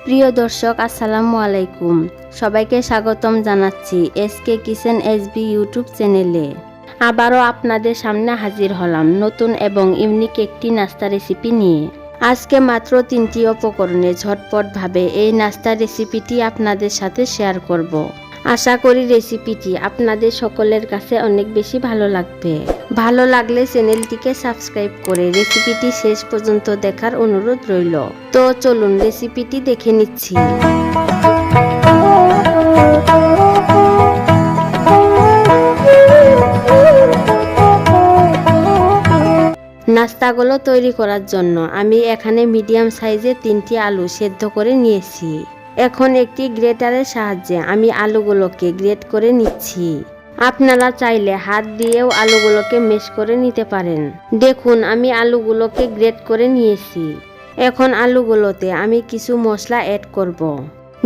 প্রিয় দর্শক আসসালামু আলাইকুম, সবাইকে স্বাগতম জানাচ্ছি এসকে কিচেন এসবি ইউটিউব চ্যানেলে। আবারও আপনাদের সামনে হাজির হলাম নতুন এবং ইউনিক একটি নাস্তা রেসিপি নিয়ে। আজকে মাত্র 3টি উপকরণে ঝটপটভাবে এই নাস্তা রেসিপিটি আপনাদের সাথে শেয়ার করব। আশা করি রেসিপিটি আপনাদের সকলের কাছে অনেক বেশি ভালো লাগবে। ভালো লাগলে চ্যানেলটিকে সাবস্ক্রাইব করে রেসিপিটি শেষ পর্যন্ত দেখার অনুরোধ রইল। তো চলুন রেসিপিটি দেখে নিচ্ছি। নাস্তাগুলো তৈরি করার জন্য আমি এখানে মিডিয়াম সাইজের 3টি আলু সেদ্ধ করে নিয়েছি। এখন একটি গ্রেটারের সাহায্যে আমি আলুগুলোকে গ্রেট করে নিচ্ছি। আপনারা চাইলে হাত দিয়েও আলুগুলোকে ম্যাশ করে নিতে পারেন। দেখুন আমি আলুগুলোকে গ্রেট করে নিয়েছি। এখন আলুগুলোতে আমি কিছু মশলা অ্যাড করব।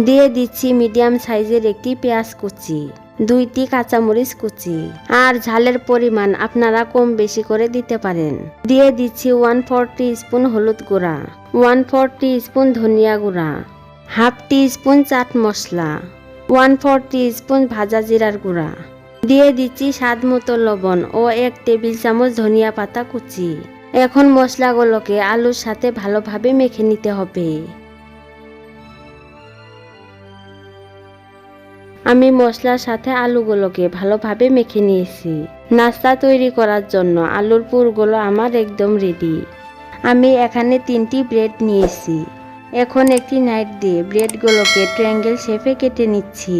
দিয়ে দিচ্ছি মিডিয়াম সাইজের একটি পেঁয়াজ কুচি, 2টি কাঁচামরিচ কুচি, আর ঝালের পরিমাণ আপনারা কম বেশি করে দিতে পারেন। দিয়ে দিচ্ছি 1/4 টিস্পুন হলুদ গুঁড়া, 1/4 টিস্পুন ধনিয়া গুঁড়া, half teaspoon chaat masala, 1/4 teaspoon ভাজা জিরার গুঁড়া। দিয়ে দিচ্ছি স্বাদ মতো লবণ ও 1 টেবিল চামচ ধনিয়া পাতা কুচি। এখন মশলাগুলোকে আলুর সাথে ভালোভাবে মেখে নিতে হবে। আমি মশলার সাথে আলুগুলোকে ভালোভাবে মেখে নিয়েছি। নাস্তা তৈরি করার জন্য আলুর পুরগুলো আমার একদম রেডি। আমি এখানে 3টি ব্রেড নিয়েছি। এখন একটি নাইফ দিয়ে ব্রেডগুলোকে ট্রায়াঙ্গেল শেপে কেটে নিচ্ছি।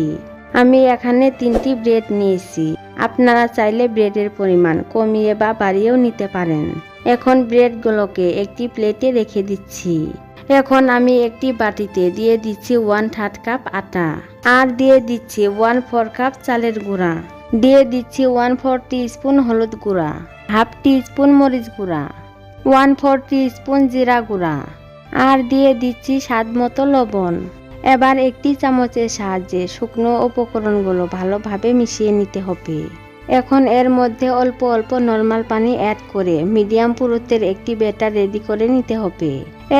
আমি এখানে 3টি ব্রেড নিয়েছি। আপনারা চাইলে ব্রেডের পরিমাণ কমিয়ে বা বাড়িয়েও নিতে পারেন। এখন ব্রেডগুলোকে একটি প্লেটে রেখে দিচ্ছি। এখন আমি একটি বাটিতে দিয়ে দিচ্ছি 1/3 কাপ আটা, আর দিয়ে দিচ্ছি 1/4 কাপ চালের গুঁড়া, দিয়ে দিচ্ছি 1/4 টিস্পুন হলুদ গুঁড়া, হাফ টিস্পুন মরিচ গুঁড়া, 1/4 টিস্পুন জিরা গুঁড়া, আর দিয়ে দিচ্ছি স্বাদ মতো লবণ। এবার একটি চামচের সাহায্যে শুকনো উপকরণগুলো ভালোভাবে মিশিয়ে নিতে হবে। এখন এর মধ্যে অল্প অল্প নরমাল পানি অ্যাড করে মিডিয়াম পুরুত্বের একটি ব্যাটার রেডি করে নিতে হবে।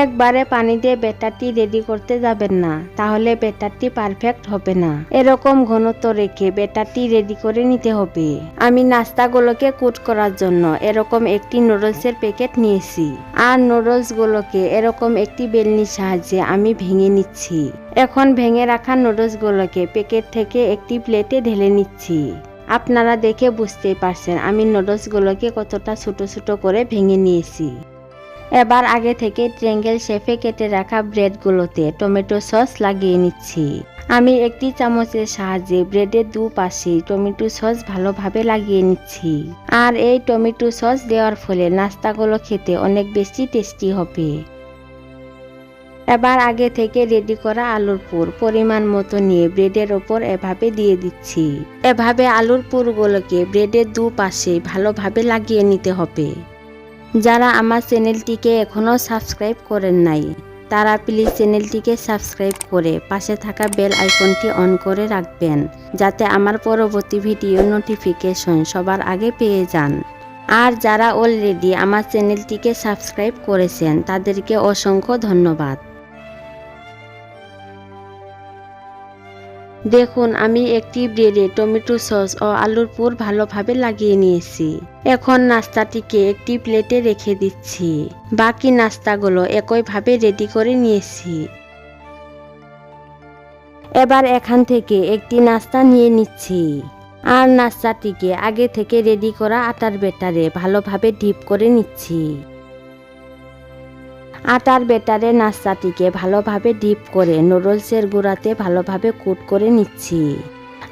একবারে পানি দিয়ে ব্যাটারটি রেডি করতে যাবেন না, তাহলে ব্যাটারটি পারফেক্ট হবে না। এরকম ঘনত্ব রেখে ব্যাটারটি রেডি করে নিতে হবে। আমি নাস্তাগুলোকে কুট করার জন্য এরকম একটি নুডলসের প্যাকেট নিয়েছি, আর নুডলসগুলোকে এরকম একটি বেলনির সাহায্যে আমি ভেঙে নিচ্ছি। এখন ভেঙে রাখা নুডলসগুলোকে প্যাকেট থেকে একটি প্লেটে ঢেলে নিচ্ছি। আপনারা দেখে বুঝতেই পারছেন আমি নুডলসগুলোকে কতটা ছোট ছোট করে ভেঙে নিয়েছি। এবার আগে থেকে ট্রায়াঙ্গেল শেপে কেটে রাখা ব্রেডগুলোতে টমেটো সস লাগিয়ে নিচ্ছি। আমি একটি চামচের সাহায্যে ব্রেডের দুপাশে টমেটো সস ভালোভাবে লাগিয়ে নিচ্ছি। আর এই টমেটো সস দেওয়ার ফলে নাস্তাগুলো খেতে অনেক বেশি টেস্টি হবে। এবার আগে থেকে রেডি করা আলুর পুর পরিমাণ মতো নিয়ে ব্রেডের ওপর এভাবে দিয়ে দিচ্ছি। এভাবে আলুর পুরগুলোকে ব্রেডের দুপাশে ভালোভাবে লাগিয়ে নিতে হবে। যারা আমার চ্যানেলটিকে এখনও সাবস্ক্রাইব করেন নাই, তারা প্লিজ চ্যানেলটিকে সাবস্ক্রাইব করে পাশে থাকা বেল আইকনটি অন করে রাখবেন, যাতে আমার পরবর্তী ভিডিও নোটিফিকেশন সবার আগে পেয়ে যান। আর যারা অলরেডি আমার চ্যানেলটিকে সাবস্ক্রাইব করেছেন তাদেরকে অসংখ্য ধন্যবাদ। দেখুন আমি একটি ব্রেডে টমেটো সস ও আলুর পুর ভালোভাবে লাগিয়ে নিয়েছি। এখন নাস্তাটিকে একটি প্লেটে রেখে দিচ্ছি। বাকি নাস্তাগুলো একইভাবে রেডি করে নিয়েছি। এবার এখান থেকে একটি নাস্তা নিয়ে নিচ্ছি, আর নাস্তাটিকে আগে থেকে রেডি করা আটার ব্যাটারে ভালোভাবে ডিপ করে নিচ্ছি। আটার ব্যাটারে নাস্তাটিকে ভালোভাবে ডিপ করে নুডলসের গুঁড়াতে ভালোভাবে কোট করে নিচ্ছি।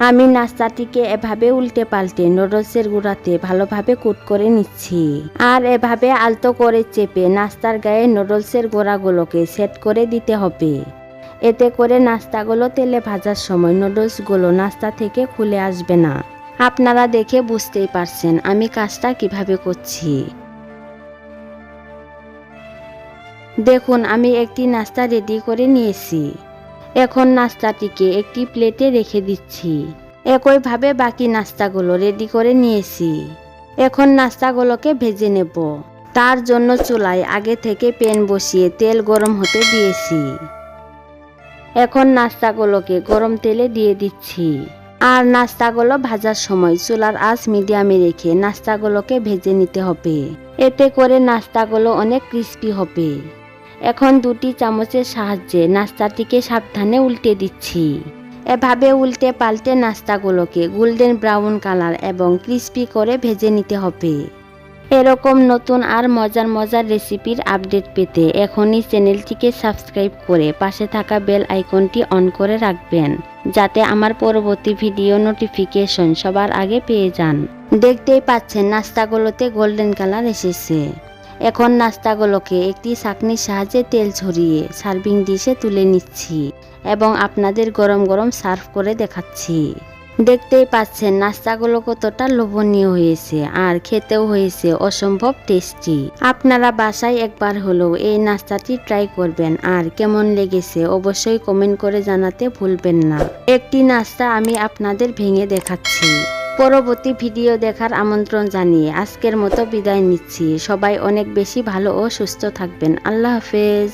আমি নাস্তাটিকে এভাবে উল্টে পাল্টে নুডলসের গুঁড়াতে ভালোভাবে কোট করে নিচ্ছি। আর এভাবে আলতো করে চেপে নাস্তার গায়ে নুডলসের গুঁড়াগুলোকে সেট করে দিতে হবে। এতে করে নাস্তাগুলো তেলে ভাজার সময় নুডলসগুলো নাস্তা থেকে খুলে আসবে না। আপনারা দেখে বুঝতেই পারছেন আমি কাজটা কিভাবে করছি। দেখুন আমি একটি নাস্তা রেডি করে নিয়েছি। এখন নাস্তাটিকে একটি প্লেটে রেখে দিচ্ছি। একইভাবে বাকি নাস্তাগুলো রেডি করে নিয়েছি। এখন নাস্তাগুলোকে ভেজে নেব। তার জন্য চুলায় আগে থেকে প্যান বসিয়ে তেল গরম হতে দিয়েছি। এখন নাস্তাগুলোকে গরম তেলে দিয়ে দিচ্ছি। আর নাস্তাগুলো ভাজার সময় চুলার আঁচ মিডিয়ামে রেখে নাস্তাগুলোকে ভেজে নিতে হবে। এতে করে নাস্তাগুলো অনেক ক্রিস্পি হবে। এখন 2টি চামচের সাহায্যে নাস্তাটিকে সাবধানে উল্টে দিচ্ছি। এভাবে উল্টে পাল্টে নাস্তাগুলোকে গোল্ডেন ব্রাউন কালার এবং ক্রিস্পি করে ভেজে নিতে হবে। এরকম নতুন আর মজার মজার রেসিপির আপডেট পেতে এখনই চ্যানেলটিকে সাবস্ক্রাইব করে পাশে থাকা বেল আইকনটি অন করে রাখবেন, যাতে আমার পরবর্তী ভিডিও নোটিফিকেশন সবার আগে পেয়ে যান। দেখতেই পাচ্ছেন নাস্তাগুলোতে গোল্ডেন কালার এসেছে। এখন নাস্তাগুলোকে একটি ছাঁকনির সাহায্যে তেল ঝরিয়ে সার্ভিং ডিশে তুলে নিচ্ছি এবং আপনাদের গরম গরম সার্ভ করে দেখাচ্ছি। দেখতেই পাচ্ছেন নাস্তাগুলো কতটা লোভনীয় হয়েছে আর খেতেও হয়েছে অসম্ভব টেস্টি। আপনারা বাসায় একবার হলেও এই নাস্তাটি ট্রাই করবেন আর কেমন লেগেছে অবশ্যই কমেন্ট করে জানাতে ভুলবেন না। একটি নাস্তা আমি আপনাদের ভেঙে দেখাচ্ছি। পরবর্তী ভিডিও দেখার আমন্ত্রণ জানিয়ে আজকের মতো বিদায় নিচ্ছি। সবাই অনেক বেশি ভালো ও সুস্থ থাকবেন। আল্লাহ হাফেজ।